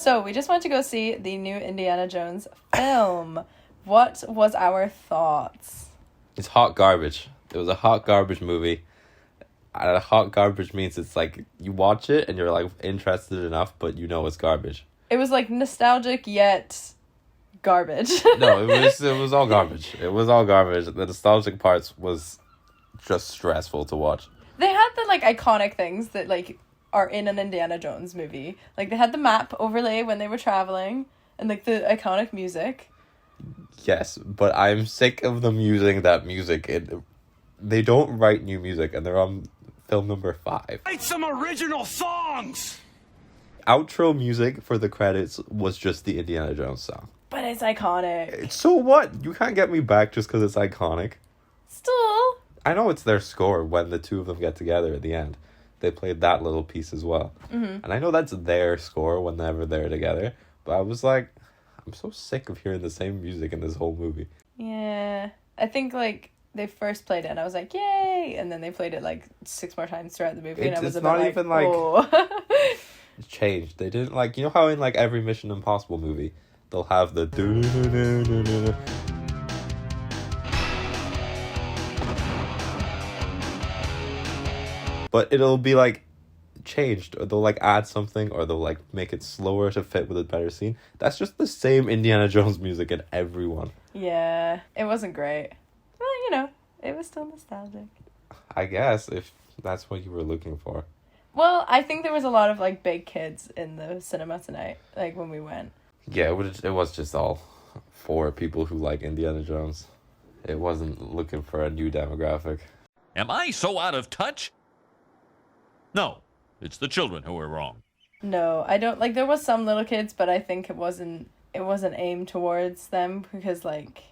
So we just went to go see the new Indiana Jones film. What was our thoughts? It's hot garbage. It was a hot garbage movie. And hot garbage means it's like you watch it and you're like interested enough, but you know it's garbage. It was like nostalgic yet garbage. No, it was all garbage. It was all garbage. The nostalgic parts was just stressful to watch. They had the like iconic things that like are in an Indiana Jones movie. Like they had the map overlay when they were traveling and like the iconic music. Yes, but I'm sick of them using that music. They don't write new music and they're on film number 5. Write some original songs! Outro music for the credits was just the Indiana Jones song. But it's iconic. So what? You can't get me back just because it's iconic. Still. I know it's their score when the two of them get together at the end. They played that little piece as well. Mm-hmm. And I know that's their score whenever they're together. But I was like, I'm so sick of hearing the same music in this whole movie. Yeah. I think like they first played it and I was like, yay! And then they played it like 6 more times throughout the movie. And I was a bit not even like oh. It's changed. They didn't like, you know how in like every Mission Impossible movie, they'll have the but it'll be like changed, or they'll like add something, or they'll like make it slower to fit with a better scene. That's just the same Indiana Jones music in every one. Yeah, it wasn't great. Well, you know, it was still nostalgic. I guess if that's what you were looking for. Well, I think there was a lot of like big kids in the cinema tonight, like when we went. Yeah, it was just all for people who like Indiana Jones. It wasn't looking for a new demographic. Am I so out of touch? No, it's the children who are wrong. No, I don't like. There was some little kids, but I think it wasn't aimed towards them because like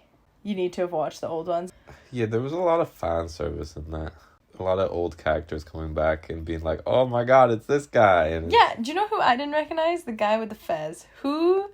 you need to have watched the old ones. Yeah, there was a lot of fan service in that. A lot of old characters coming back and being like, "Oh my God, it's this guy!" And yeah, do you know who I didn't recognize? The guy with the fez. Who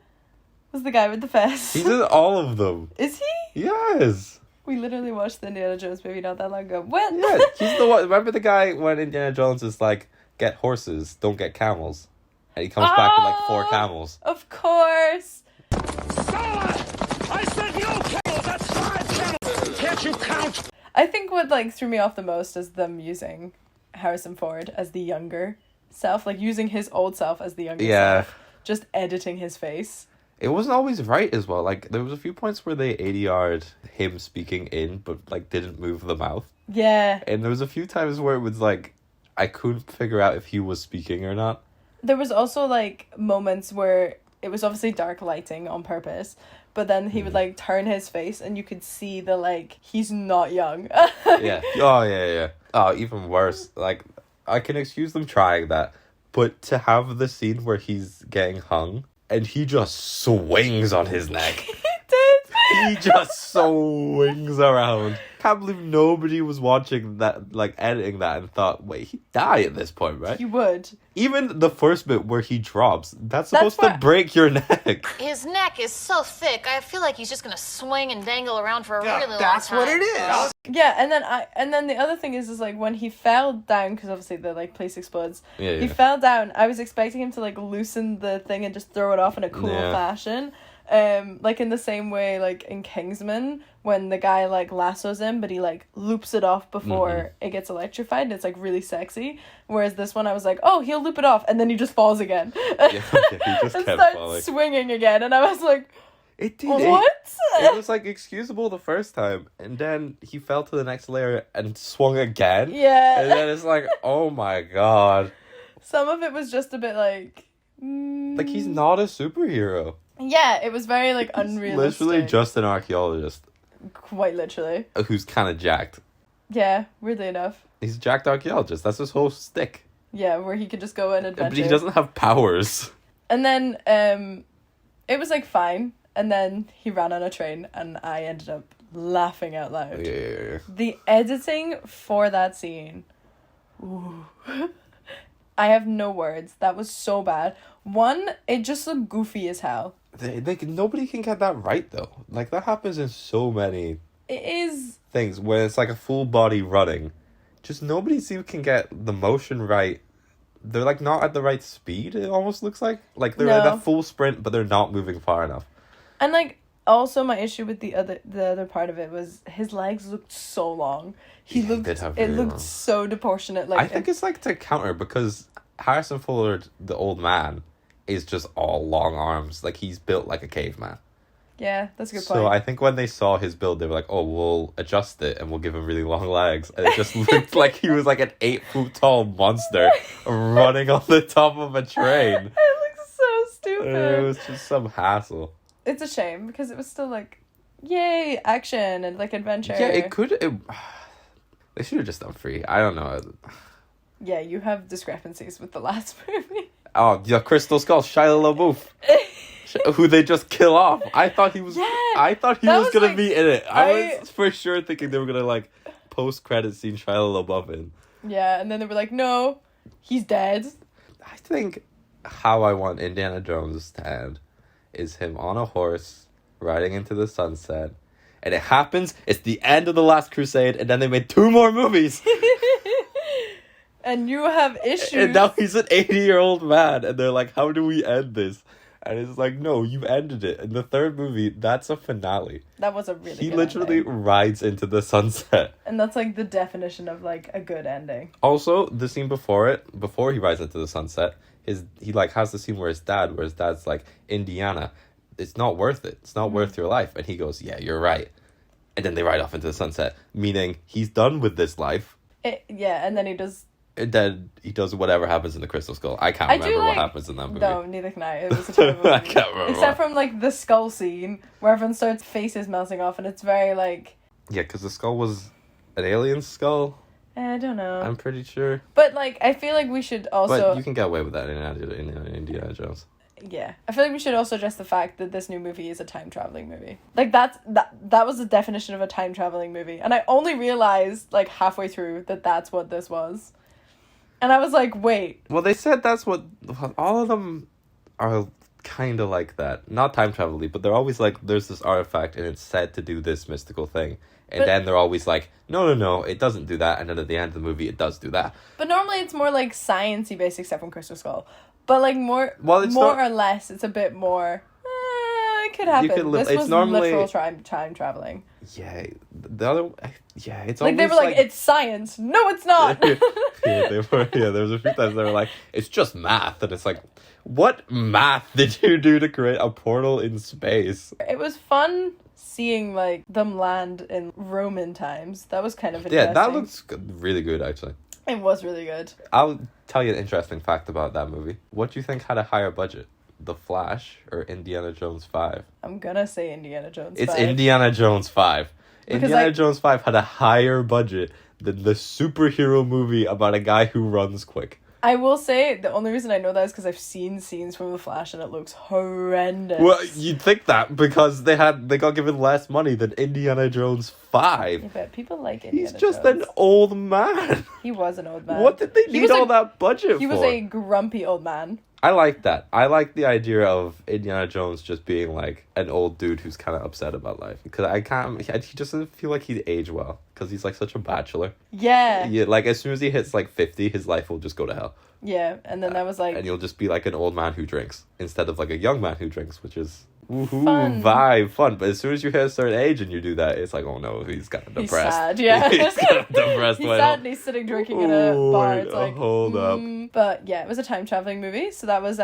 was the guy with the fez? He's in all of them. Is he? Yes. We literally watched the Indiana Jones movie not that long ago. When? Yeah, he's the one. Remember the guy when Indiana Jones is like, "Get horses, don't get camels," and he comes back with like 4 camels. Of course. I said no camels. That's 5 camels. Can't you count? I think what like threw me off the most is them using Harrison Ford as the younger self, like using his old self as the younger self. Just editing his face. It wasn't always right as well. Like there was a few points where they ADR'd him speaking in, but like didn't move the mouth. Yeah. And there was a few times where it was like I couldn't figure out if he was speaking or not. There was also like moments where it was obviously dark lighting on purpose, but then he would like turn his face and you could see the like he's not young. Yeah. Oh yeah. Oh, even worse. Like I can excuse them trying that, but to have the scene where he's getting hung and he just swings on his neck. He did. He just swings around. Can't believe nobody was watching that, like editing that, and thought, wait, he'd die at this point, right? You would. Even the first bit where he drops, that's supposed to break your neck. His neck is so thick, I feel like he's just gonna swing and dangle around for a really long time. That's what it is. Yeah, and then the other thing is like when he fell down, because obviously the like place explodes. Yeah. He fell down. I was expecting him to like loosen the thing and just throw it off in a cool fashion. Like in the same way like in Kingsman when the guy like lassos him but he like loops it off before it gets electrified and it's like really sexy, whereas this one I was like, oh, he'll loop it off and then he just falls again. He just and kept starts falling. Swinging again, and I was like, It did. what? It was like excusable the first time, and then he fell to the next layer and swung again. Yeah. And then it's like, oh my God. Some of it was just a bit like Like he's not a superhero. yeah, it was very like unrealistic. Literally just an archaeologist. Quite literally. Who's kind of jacked. Yeah, weirdly enough. He's a jacked archaeologist. That's his whole stick. Yeah, where he could just go and adventure. But he doesn't have powers. And then it was like fine, and then he ran on a train and I ended up laughing out loud. Yeah. The editing for that scene. Ooh. I have no words. That was so bad. One, it just looked goofy as hell. Nobody can get that right though. Like that happens in so many It is. things when it's like a full body running. Just nobody can get the motion right they're like not at the right speed. It almost looks like they're at No. a full sprint, but they're not moving far enough. And like also my issue with the other part of it was his legs looked so long. He Yeah, he looked did have it really looked long. so disproportionate. Like I think it's like to counter because Harrison Ford, the old man, is just all long arms. Like he's built like a caveman. yeah, that's a good point. So I think when they saw his build, they were like, "Oh, we'll adjust it and we'll give him really long legs." And it just looked like he was like an 8-foot tall monster running on the top of a train. It looks so stupid. It was just some hassle. It's a shame because it was still like, yay, action and like adventure. Yeah, it could. They should have just done 3. I don't know. Yeah, you have discrepancies with the last movie. Oh, yeah, Crystal Skull, Shia LaBeouf, who they just kill off. I thought he was. Yeah, I thought he that was was gonna like- be in it. I I- was for sure thinking they were gonna like post-credit scene Shia LaBeouf in. Yeah, and then they were like, no, he's dead. I think how I want Indiana Jones to end is him on a horse riding into the sunset, and it happens. It's the end of the Last Crusade, and then they made 2 more movies, And you have issues. and now he's an 80-year-old man, and they're like, "How do we end this?" And it's like, no, you ended it. In the 3rd movie, that's a finale. That was a really He good literally ending. rides into the sunset. And that's like the definition of like a good ending. Also, the scene before he rides into the sunset, he like has the scene where his dad's like, "Indiana, it's not worth it. It's not worth your life." And he goes, "Yeah, you're right." And then they ride off into the sunset, meaning he's done with this life. Yeah, and then he does. And then he does whatever happens in the Crystal Skull. I can't I do remember what like- happens in that movie. No, neither can I. It was a terrible I movie. can't remember Except what. from like the skull scene where everyone starts faces melting off, and it's very like Yeah, because the skull was an alien skull, I don't know. I'm pretty sure. But like I feel like we should also But you can get away with that in Indiana Jones. yeah. I feel like we should also address the fact that this new movie is a time traveling movie. Like that was the definition of a time traveling movie, and I only realized like halfway through that that's what this was. And I was like, wait. Well, they said that's what all of them are kind of like that. Not time travel-y, but they're always like, there's this artifact and it's said to do this mystical thing. And But- then they're always like, no, it doesn't do that. And then at the end of the movie, it does do that. But normally it's more like sciencey based, except from Crystal Skull. But like more Well, it's more not- or less, it's a bit more. It could happen. could This it's was normally- literal time traveling. Yeah, the other, yeah, it's Like they always were like, it's science. No, it's not. yeah, there was a few times they were like, it's just math. And it's like, what math did you do to create a portal in space? It was fun seeing like them land in Roman times. That was kind of Yeah, interesting. that looks really good, actually. It was really good. I'll tell you an interesting fact about that movie. What do you think had a higher budget? The Flash or Indiana Jones 5? I'm gonna say Indiana Jones. It's 5. Indiana Jones 5. Because Indiana I- Jones 5 had a higher budget than the superhero movie about a guy who runs quick. I will say the only reason I know that is because I've seen scenes from The Flash and it looks horrendous. Well, you'd think that because they got given less money than Indiana Jones 5. Yeah, but people like Indiana He's just Jones. an old man. He was an old man. What did they He need was all a- that budget He for? was a grumpy old man. I like that. I like the idea of Indiana Jones just being like an old dude who's kind of upset about life. Because he just doesn't feel like he'd age well. Because he's like such a bachelor. Yeah. Yeah, like as soon as he hits like 50, his life will just go to hell. Yeah, and then that was like, And you'll just be like an old man who drinks. Instead of like a young man who drinks, which is woohoo, Fun. vibe, fun. But as soon as you hit a certain age and you do that, it's like, oh no, he's kind of he's depressed. sad, yeah. He's kind of depressed. He's right sad now. and he's sitting drinking in a Ooh, bar. wait, It's like, hold up. But yeah, it was a time traveling movie, so that was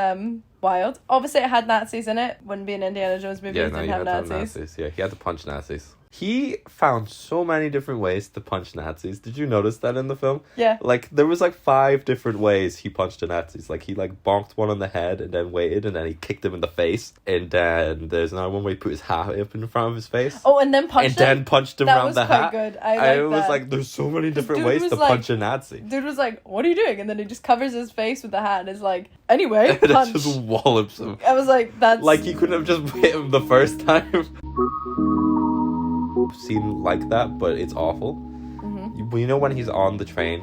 wild. Obviously, it had Nazis in it. Wouldn't be an Indiana Jones movie Yeah, if it no, didn't you have had to have Nazis. Nazis. Yeah, he had to punch Nazis. He found so many different ways to punch Nazis. Did you notice that in the film? Yeah. Like, there was like 5 different ways he punched the Nazis. Like, he like bonked one on the head and then waited and then he kicked him in the face. And then there's another one where he put his hat up in front of his face. Oh, and then punched and him. then punched him That around was the quite hat. good. I was like that. like, there's so many different dude ways was to like- punch a Nazi. Dude was like, "What are you doing?" And then he just covers his face with the hat and is like, "Anyway, And it punch." just wallops him. I was like, "That's Like, he couldn't have just hit him the first time. Scene like that, but it's awful. You know when he's on the train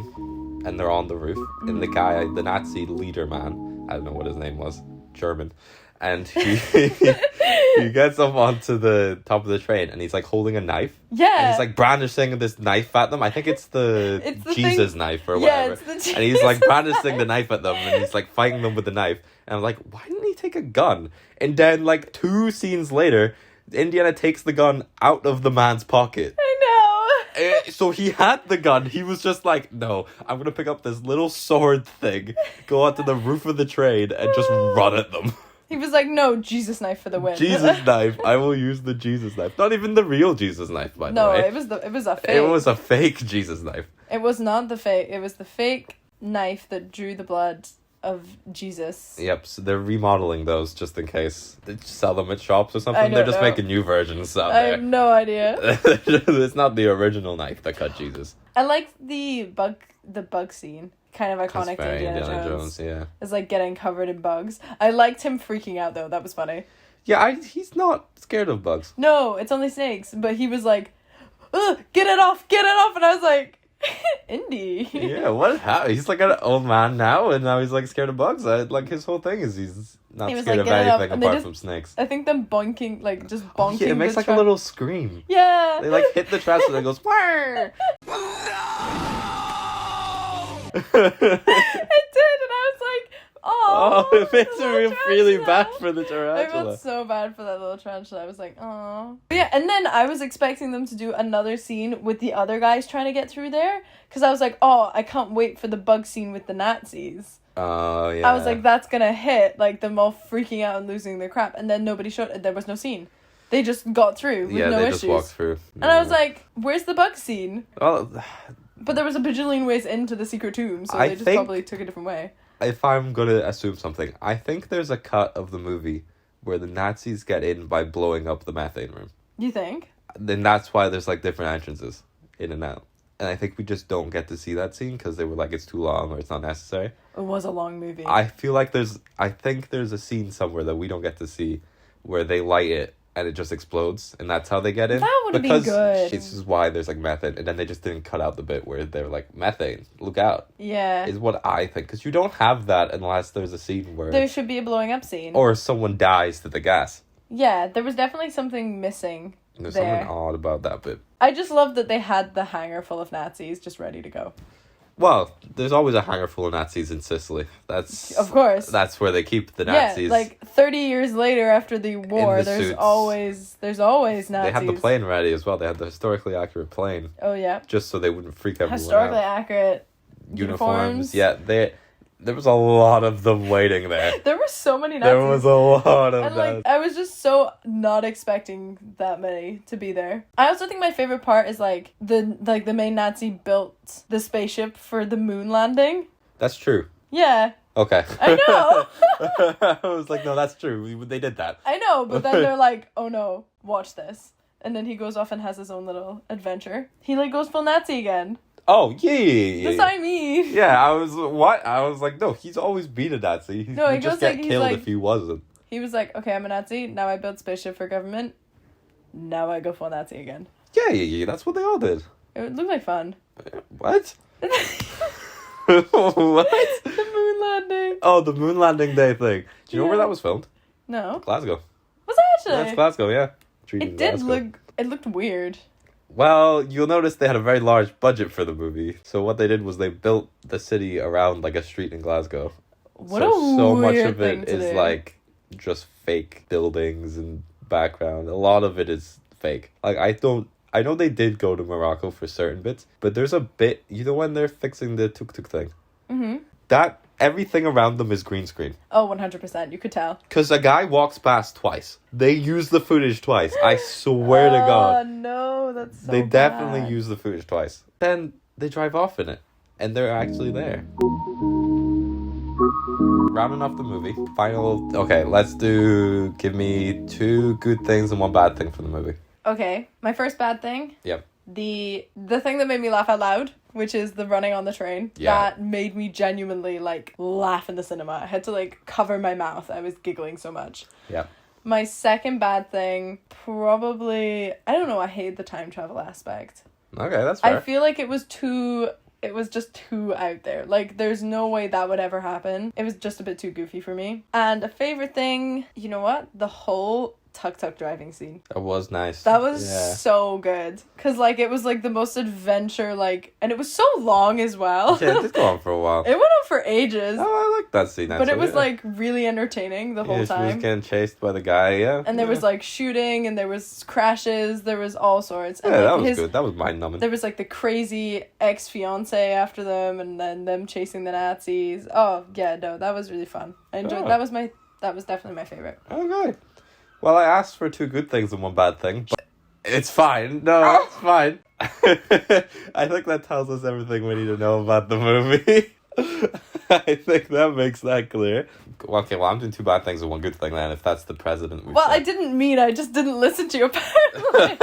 and they're on the roof and the Nazi leader man, I don't know what his name was, German, and he gets up onto the top of the train, and he's like holding a knife. Yeah. And he's like brandishing this knife at them. I think it's the Jesus knife or whatever. It's the And he's like brandishing the knife at them, and he's like fighting them with the knife. And I'm like, why didn't he take a gun? And then like 2 scenes later, Indiana takes the gun out of the man's pocket. I know. So he had the gun. He was just like, no, I'm gonna pick up this little sword thing, go onto the roof of the train, and just run at them. He was like, no, Jesus knife for the win. Jesus knife. I will use the Jesus knife. Not even the real Jesus knife, by the No, way. it was a fake. It was a fake Jesus knife. It was not the fake. It was the fake knife that drew the blood of Jesus. Yep, so they're remodeling those just in case. They just sell them at shops or I something. They're don't just know. making new versions out I there. have no idea. It's not the original knife that cut Jesus. I like the bug scene. Kind of That's iconic to very Indiana Jones. yeah. It's like getting covered in bugs. I liked him freaking out though. That was funny. Yeah, he's not scared of bugs. No, it's only snakes. But he was like, ugh, get it off. And I was like, Indy. Yeah, what happened? He's like an old man now, and now he's like scared of bugs. Like his whole thing is he's not He was scared like, of "Get it up," anything and they apart just- from snakes. I think them bonking, like just bonking. Yeah, it makes the like a truck. little scream. Yeah. They like hit the trash and it goes, "Wah!" It did, and I was like, oh, it makes me feel really bad for the I tarantula. felt so bad for that little tarantula. I was like, oh. Yeah, and then I was expecting them to do another scene with the other guys trying to get through there. Because I was like, oh, I can't wait for the bug scene with the Nazis. Oh, yeah. I was like, that's gonna hit, like, them all freaking out and losing their crap. And then nobody showed, there was no scene. They just got through with yeah, no they issues. just walked through. And I was like, where's the bug scene? well, But there was a bajillion ways into the secret tomb, so I they just think- probably took a different way. if I'm gonna assume something, I think there's a cut of the movie where the Nazis get in by blowing up the methane room. You think? Then that's why there's like different entrances in and out. And I think we just don't get to see that scene because they were like, it's too long or it's not necessary. It was a long movie. I feel like I think there's a scene somewhere that we don't get to see where they light it and it just explodes and that's how they get in. That would've been Because good. This is why there's like methane, and then they just didn't cut out the bit where they're like, methane, look out. Yeah. Is what I think. Because you don't have that unless there's a scene where... There should be a blowing up scene. or someone dies to the gas. Yeah, there was definitely something missing There's there. something odd about that bit. I just love that they had the hangar full of Nazis just ready to go. Well, there's always a hangar full of Nazis in Sicily. That's Of course. That's where they keep the Nazis. Yeah, like 30 years later after the war, the there's suits. always Nazis. they had the plane ready as well. They had the historically accurate plane Oh yeah. just so they wouldn't freak everyone Historically out. accurate Uniforms. Yeah, there was a lot of them waiting there. There were so many Nazis. There was a lot of And that. like I was just so not expecting that many to be there. I also think my favorite part is like the main Nazi built the spaceship for the moon landing. That's true. Yeah, Okay. I know. I was like, no, that's true. They did that. I know, but then they're like, "Oh no, watch this." And then he goes off and has his own little adventure. He like goes full Nazi again. Oh, yeah. The Siamese. Yeah, I was like, no, he's always been a Nazi. No, he would just goes like- get he's killed like- if he wasn't. He was like, "Okay, I'm a Nazi. Now I build spaceship for government. Now I go full Nazi again." Yeah, that's what they all did. It looked like fun. What? The What? moon landing. Oh, the moon landing day thing. Do you know where Yeah. that was filmed? No. Glasgow. Was it That's actually? Glasgow, yeah. Treated It in did Glasgow. look. It looked weird. Well, you'll notice they had a very large budget for the movie. So what they did was they built the city around like a street in Glasgow. What so, a so weird much of thing it to is do. like just fake buildings and background. A lot of it is fake. Like I know they did go to Morocco for certain bits, but there's a bit, you know, when they're fixing the tuk-tuk thing. Mm-hmm. That everything around them is green screen. Oh, 100%. You could tell. Because a guy walks past twice. They use the footage twice. I swear to Oh God. no, that's so They bad. definitely use the footage twice. Then they drive off in it. And they're actually there. Rounding off the movie. Final. Okay, let's do. Give me 2 good things and 1 bad thing from the movie. Okay, my first bad thing. Yep. The thing that made me laugh out loud, which is the running on the train. Yeah. That made me genuinely like laugh in the cinema. I had to like cover my mouth. I was giggling so much. Yep. My second bad thing, probably, I don't know, I hate the time travel aspect. Okay, that's fair. I feel like it was too it was just too out there. Like, there's no way that would ever happen. It was just a bit too goofy for me. And a favorite thing, you know what? The whole tuk-tuk driving scene. That was nice. That was Yeah. so good. Because, like, it was, like, the most adventure, like... And it was so long as well. Yeah, it did go on for a while. It went on for ages. Oh, I like that scene. But it was, like, really entertaining the whole She was time. getting chased by the guy, yeah. And there was, like, shooting, and there was crashes, there was all sorts. And, Yeah, like, that was good. That was mind-numbing. There was, like, the crazy ex-fiancé after them, and then them chasing the Nazis. Oh, yeah, no, that was really fun. I enjoyed... Oh. That was definitely my favorite. Okay. Well, I asked for 2 good things and 1 bad thing, but it's fine. No, it's fine. I think that tells us everything we need to know about the movie. I think that makes that clear. Okay, well, I'm doing 2 bad things and 1 good thing then, if that's the president we Well, said. I didn't mean, I just didn't listen to you, apparently.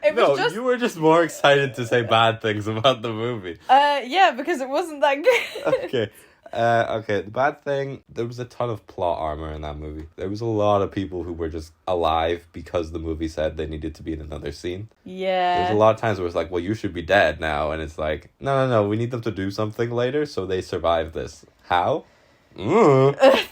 It was No, just... you were just more excited to say bad things about the movie. Yeah, because it wasn't that good. Okay. Okay, the bad thing, there was a ton of plot armor in that movie. There was a lot of people who were just alive because the movie said they needed to be in another scene. Yeah. There's a lot of times where it's like, well, you should be dead now. And it's like, no, we need them to do something later so they survive this. How?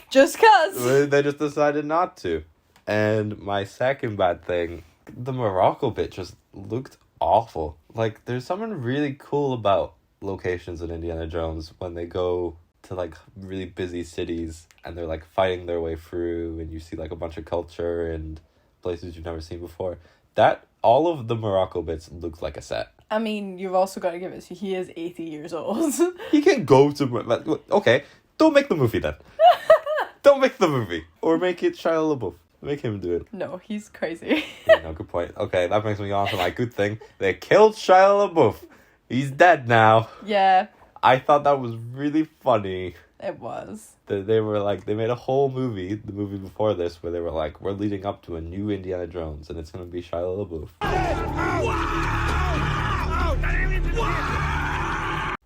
Just cause. They just decided not to. And my second bad thing, the Morocco bit just looked awful. Like, there's something really cool about locations in Indiana Jones when they go to like really busy cities and they're like fighting their way through and you see like a bunch of culture and places you've never seen before. That all of the Morocco bits looks like a set. I mean, you've also got to give it to he is 80 years old. He can go to okay, don't make the movie then. Don't make the movie or make it Shia LaBeouf. Make him do it. No, he's crazy. Yeah, no, good point. Okay, that brings me on to my good thing. They killed Shia LaBeouf. He's dead now. Yeah, I thought that was really funny. it was. They were like, they made a whole movie, the movie before this, where they were like, we're leading up to a new Indiana Jones, and it's going to be Shia LaBeouf.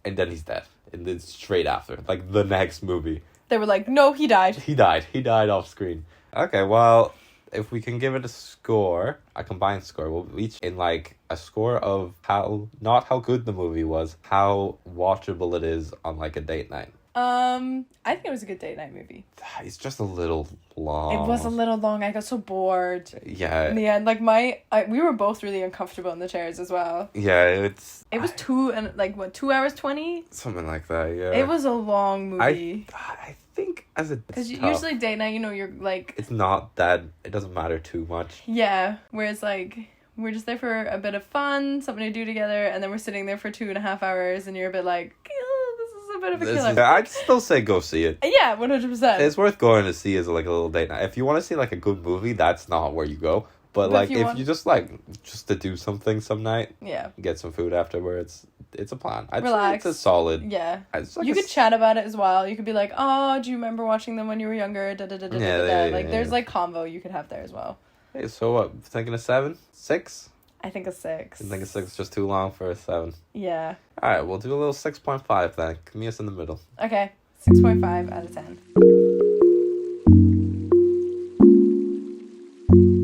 And then he's dead. And then straight after, like the next movie. They were like, no, he died. He died off screen. Okay, well, if we can give it a score, a combined score, we'll each in like a score of how, not how good the movie was, how watchable it is on like a date night. I think it was a good date night movie. It's just a little long. It was a little long. I got so bored. Yeah. In the end, like we were both really uncomfortable in the chairs as well. Yeah, It was 2 hours 20? something like that, yeah. It was a long movie. I think as a Because usually date night, you know, you're like... it's not that, it doesn't matter too much. Yeah, whereas like... We're just there for a bit of fun, something to do together, and then we're sitting there for 2.5 hours, and you're a bit like, oh, this is a bit of a killer. I'd still say go see it. Yeah, 100%. It's worth going to see as like a little date night. If you want to see like a good movie, that's not where you go. But like if you just like just to do something some night, yeah, get some food afterwards, it's a plan. I'd Relax. say it's a solid. Yeah. It's like you could chat about it as well. You could be like, oh, do you remember watching them when you were younger? Da, da, da, da, da, da. Like there's like convo you could have there as well. Hey, so what? Thinking a 7? 6? I think a 6. I think a 6 is just too long for a 7. Yeah. Alright, we'll do a little 6.5 then. Meet us in the middle. Okay. 6.5 out of 10.